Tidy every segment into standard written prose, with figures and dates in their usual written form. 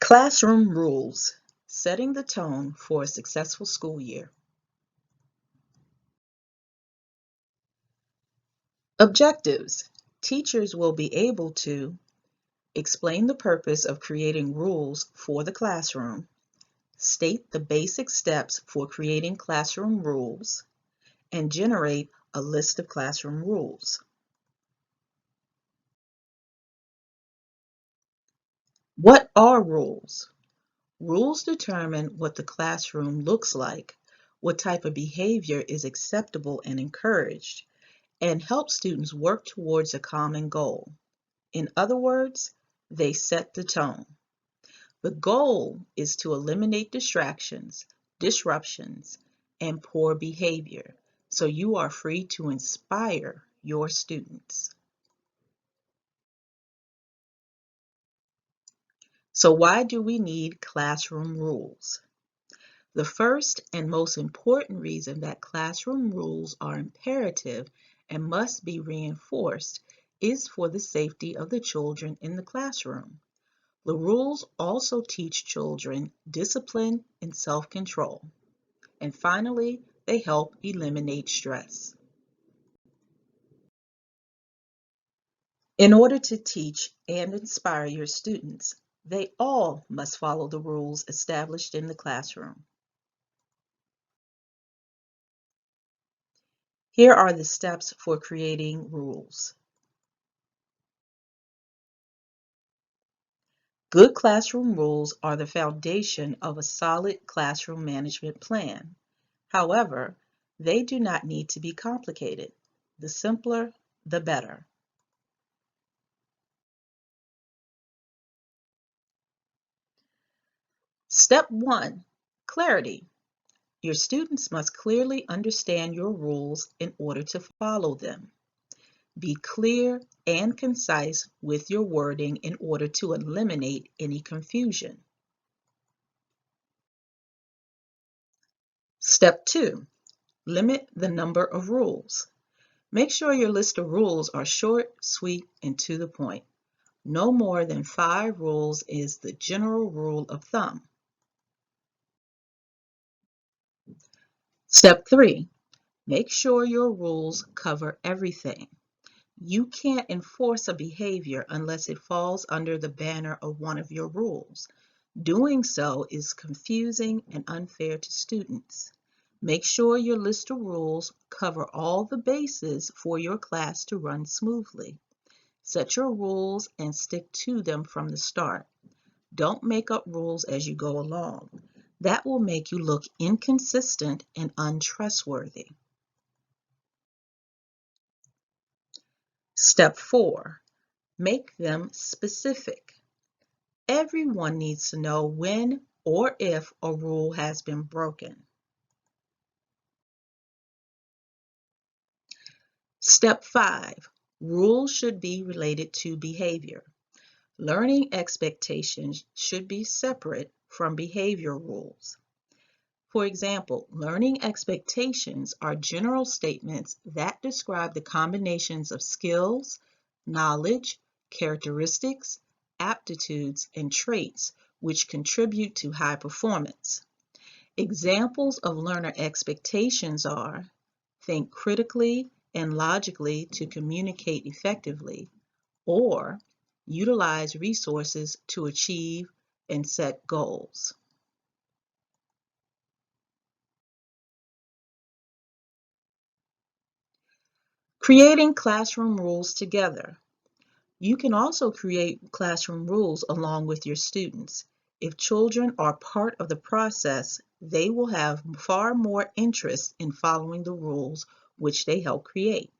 Classroom rules, setting the tone for a successful school year. Objectives. Teachers will be able to explain the purpose of creating rules for the classroom, state the basic steps for creating classroom rules, and generate a list of classroom rules. What are rules? Rules determine what the classroom looks like, what type of behavior is acceptable and encouraged, and help students work towards a common goal. In other words, they set the tone. The goal is to eliminate distractions, disruptions, and poor behavior, so you are free to inspire your students. So why do we need classroom rules? The first and most important reason that classroom rules are imperative and must be reinforced is for the safety of the children in the classroom. The rules also teach children discipline and self-control. And finally, they help eliminate stress. In order to teach and inspire your students, they all must follow the rules established in the classroom. Here are the steps for creating rules. Good classroom rules are the foundation of a solid classroom management plan. However, they do not need to be complicated. The simpler, the better. Step 1. Clarity. Your students must clearly understand your rules in order to follow them. Be clear and concise with your wording in order to eliminate any confusion. Step 2. Limit the number of rules. Make sure your list of rules are short, sweet, and to the point. No more than 5 rules is the general rule of thumb. Step 3. Make sure your rules cover everything. You can't enforce a behavior unless it falls under the banner of one of your rules. Doing so is confusing and unfair to students. Make sure your list of rules cover all the bases for your class to run smoothly. Set your rules and stick to them from the start. Don't make up rules as you go along. That will make you look inconsistent and untrustworthy. Step 4. Make them specific. Everyone needs to know when or if a rule has been broken. Step 5. Rules should be related to behavior. Learning expectations should be separate from behavior rules. For example, learning expectations are general statements that describe the combinations of skills, knowledge, characteristics, aptitudes, and traits which contribute to high performance. Examples of learner expectations are think critically and logically to communicate effectively, or utilize resources to achieve and set goals. Creating classroom rules together. You can also create classroom rules along with your students. If children are part of the process, they will have far more interest in following the rules which they help create.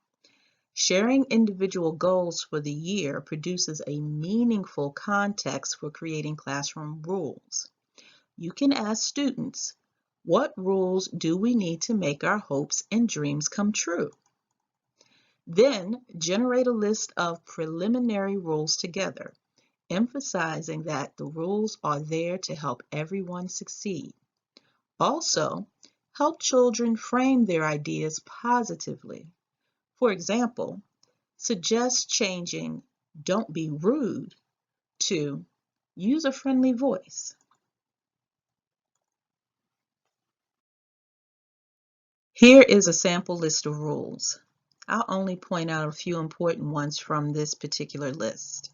Sharing individual goals for the year produces a meaningful context for creating classroom rules. You can ask students, what rules do we need to make our hopes and dreams come true? Then generate a list of preliminary rules together, emphasizing that the rules are there to help everyone succeed. Also, help children frame their ideas positively. For example, suggest changing "don't be rude" to Use a friendly voice. Here is a sample list of rules. I'll only point out a few important ones from this particular list.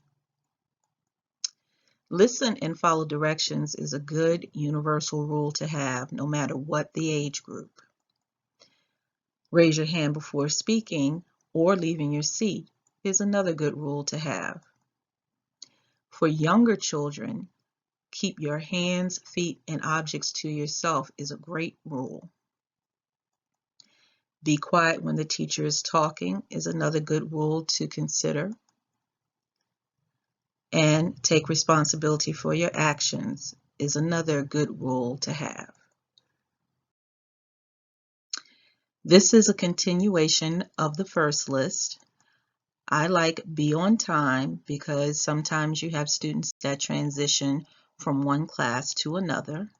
Listen and follow directions is a good universal rule to have no matter what the age group. Raise your hand before speaking or leaving your seat is another good rule to have. For younger children, keep your hands, feet, and objects to yourself is a great rule. Be quiet when the teacher is talking is another good rule to consider. And take responsibility for your actions is another good rule to have. This is a continuation of the first list. I like be on time because sometimes you have students that transition from one class to another.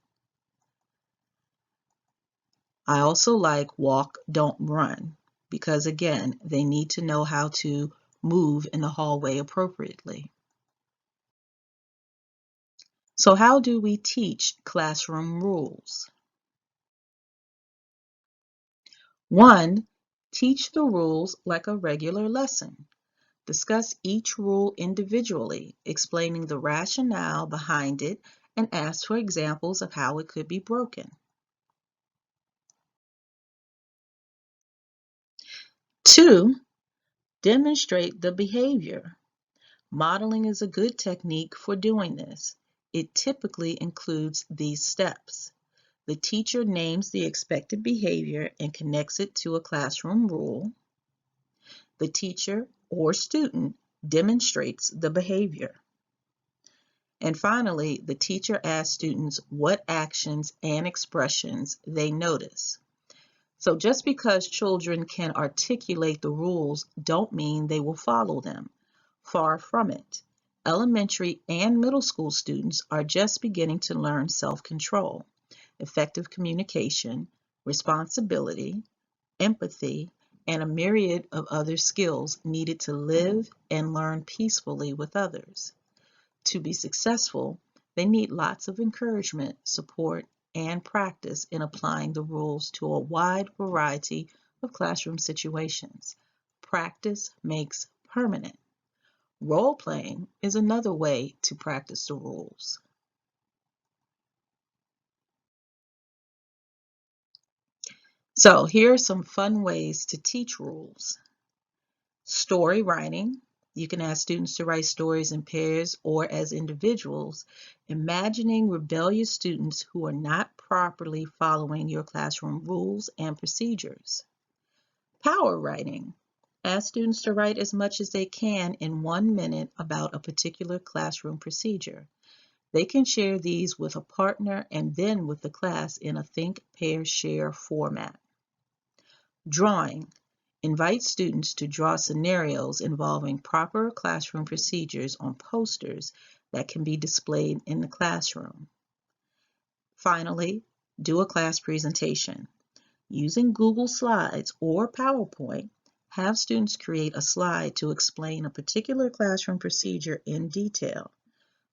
I also like walk, don't run, because again, they need to know how to move in the hallway appropriately. So how do we teach classroom rules? 1. Teach the rules like a regular lesson. Discuss each rule individually, explaining the rationale behind it and ask for examples of how it could be broken. 2. Demonstrate the behavior. Modeling is a good technique for doing this. It typically includes these steps. The teacher names the expected behavior and connects it to a classroom rule. The teacher or student demonstrates the behavior. And finally, the teacher asks students what actions and expressions they notice. So just because children can articulate the rules don't mean they will follow them. Far from it. Elementary and middle school students are just beginning to learn self-control, effective communication, responsibility, empathy, and a myriad of other skills needed to live and learn peacefully with others. To be successful, they need lots of encouragement, support, and practice in applying the rules to a wide variety of classroom situations. Practice makes permanent. Role-playing is another way to practice the rules. So here are some fun ways to teach rules. Story writing. You can ask students to write stories in pairs or as individuals, imagining rebellious students who are not properly following your classroom rules and procedures. Power writing. Ask students to write as much as they can in 1 minute about a particular classroom procedure. They can share these with a partner and then with the class in a think, pair, share format. Drawing. Invite students to draw scenarios involving proper classroom procedures on posters that can be displayed in the classroom. Finally, do a class presentation. Using Google Slides or PowerPoint, have students create a slide to explain a particular classroom procedure in detail.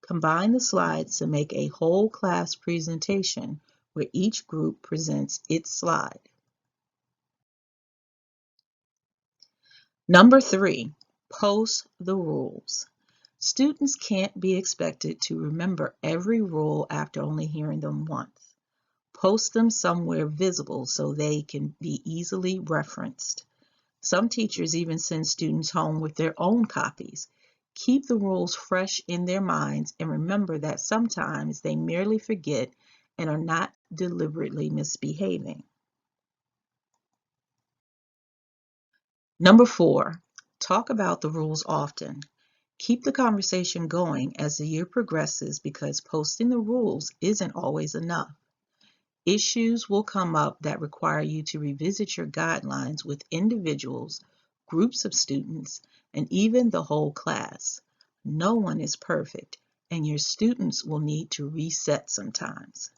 Combine the slides to make a whole class presentation where each group presents its slide. Number 3, post the rules. Students can't be expected to remember every rule after only hearing them once. Post them somewhere visible so they can be easily referenced. Some teachers even send students home with their own copies. Keep the rules fresh in their minds and remember that sometimes they merely forget and are not deliberately misbehaving. Number 4, talk about the rules often. Keep the conversation going as the year progresses because posting the rules isn't always enough. Issues will come up that require you to revisit your guidelines with individuals, groups of students, and even the whole class. No one is perfect, and your students will need to reset sometimes.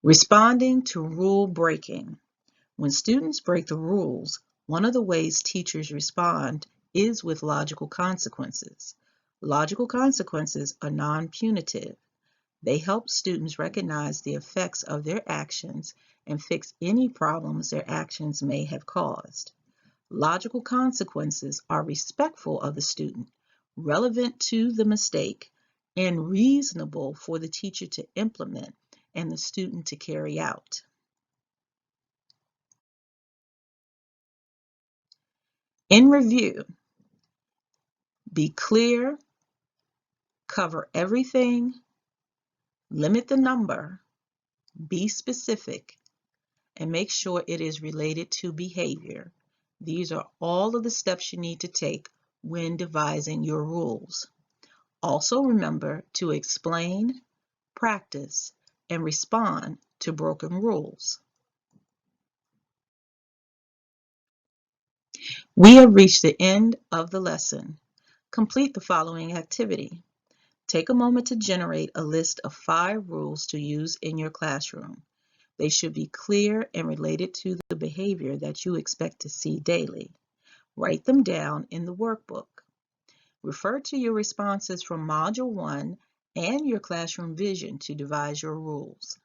Responding to rule breaking. When students break the rules, one of the ways teachers respond is with logical consequences. Logical consequences are non-punitive. They help students recognize the effects of their actions and fix any problems their actions may have caused. Logical consequences are respectful of the student, relevant to the mistake, and reasonable for the teacher to implement and the student to carry out. In review, be clear, cover everything, limit the number, be specific, and make sure it is related to behavior. These are all of the steps you need to take when devising your rules. Also remember to explain, practice, and respond to broken rules. We have reached the end of the lesson. Complete the following activity. Take a moment to generate a list of 5 rules to use in your classroom. They should be clear and related to the behavior that you expect to see daily. Write them down in the workbook. Refer to your responses from Module 1 and your classroom vision to devise your rules.